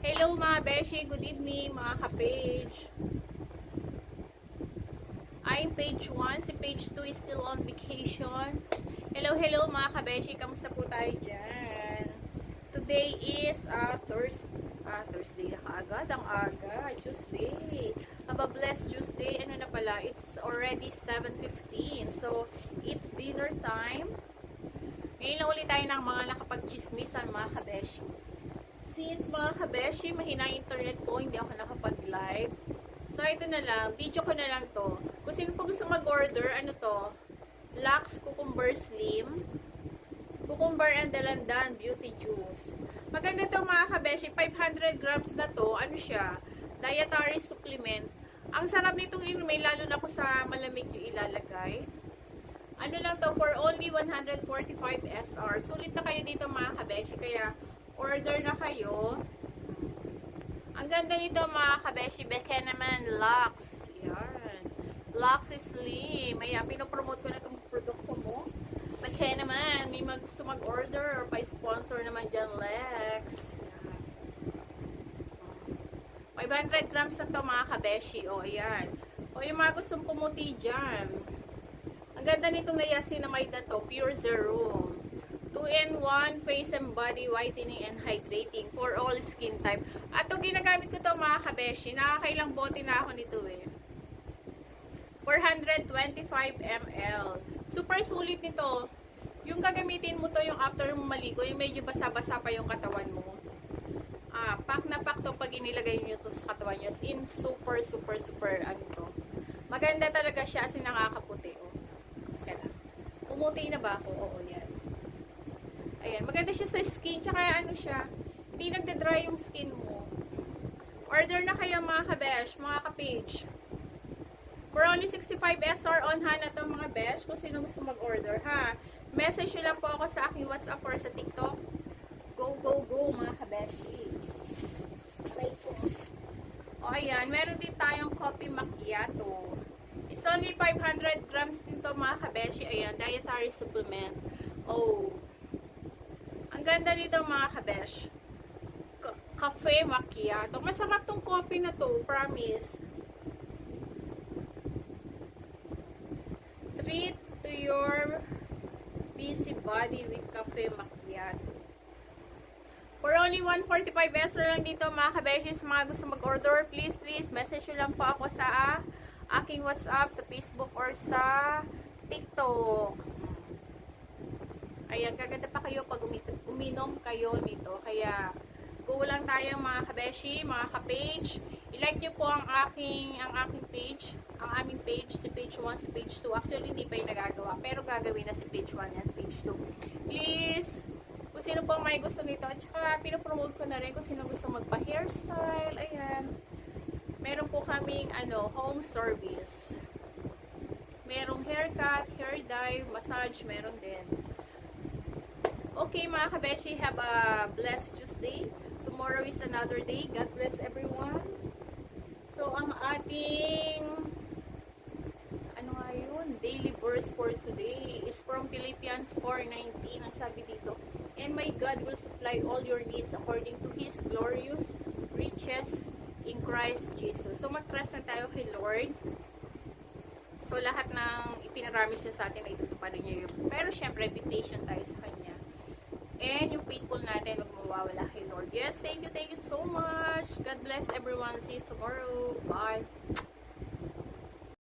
Hello mga beshi, good evening mga ka-page. I'm page 1, si page 2 is still on vacation. Hello mga ka-beshi, kamusta po tayo dyan? Today is Thursday na kaagad, ang aga, Tuesday. Have a blessed Tuesday, ano na pala, it's already 7:15, so it's dinner time. Ngayon na ulit tayo ng mga nakapag-chismisan mga ka-beshi. Since mga kabeshi, mahina internet ko, hindi ako nakapag-live. So, ito na lang. Video ko na lang to. Kung sino po gusto mag-order, ano to? Lux Cucumber Slim. Cucumber and Dalandan Beauty Juice. Maganda to mga kabeshi. 500 grams na to. Ano siya? Dietary supplement. Ang sarap nitong inumin, lalo na kung sa malamig yung ilalagay. Ano lang to? For only 145 SR. Sulit na kayo dito mga kabeshi. Kaya, order na kayo. Ang ganda nito mga kabeshi. Beke naman Lux. Yan. Lux is Slim. Ayan, pinopromote ko na itong produkto mo. Beke naman. May gusto mag-order or pa-sponsor naman dyan, Lex. Yan. 500 grams na ito mga kabeshi. O, ayan. O, yung mga gustong pumuti dyan. Ang ganda nitong niacinamide na to. Pure Zero. 2-in-1 face and body whitening and hydrating for all skin type. At ito ginagamit ko to mga kabeshi. Nakakailang bote na ako nito eh. 425 ml. Super sulit nito. Yung gagamitin mo to yung after mo maligo, yung medyo basa-basa pa yung katawan mo. Pack na pack to pag inilagay nyo to sa katawan nyo. In super ano to. Maganda talaga siya kasi nakakaputi. Oh. Kaya pumuti na ba ako? Oo, yan. Ayan, maganda siya sa skin, tsaka ano siya, hindi nagda-dry yung skin mo. Order na kayo mga kabesh, mga ka-page. For only 65 SR on hand na to mga besh, kung sino gusto mag-order ha. Message nyo lang po ako sa aking WhatsApp or sa TikTok. Go mga kabeshi. Aray po. O ayan, meron din tayong coffee macchiato. It's only 500 grams din to mga kabeshi. Ayan, dietary supplement. Oh. Ang ganda nito mga kabesh. Cafe macchiato. Masarap tong coffee na to, promise. Treat to your busy body with cafe macchiato. For only 145 pesos lang dito mga kabeshis. Mga gusto mag-order, please message nyo lang po ako sa aking WhatsApp, sa Facebook or sa TikTok. Ayan, gaganda pa kayo pag uminom kayo nito. Kaya, go lang tayo mga kabeshi, mga ka-page. I-like nyo po ang aking page, ang aming page, si page 1, si page 2. Actually, hindi pa yung nagagawa, pero gagawin na si page 1 at page 2. Please, kung sino po may gusto nito, at saka pinopromote ko na rin kung sino gusto magpa-hairstyle. Ayan. Meron po kaming home service. Merong haircut, hair dye, massage, meron din. Okay mga kabeshi, have a blessed Tuesday. Tomorrow is another day. God bless everyone. So, ang ating daily verse for today is from Philippians 4:19. Ang sabi dito, and my God will supply all your needs according to His glorious riches in Christ Jesus. So, mag-trust na tayo kay Lord. So, lahat ng ipinaramis niya sa atin ay tutuparin niya yun. Pero, syempre, be patient tayo sa Kanya. And yung faithful natin, huwag mawawala kay Lord. Yes, thank you so much. God bless everyone. See you tomorrow. Bye.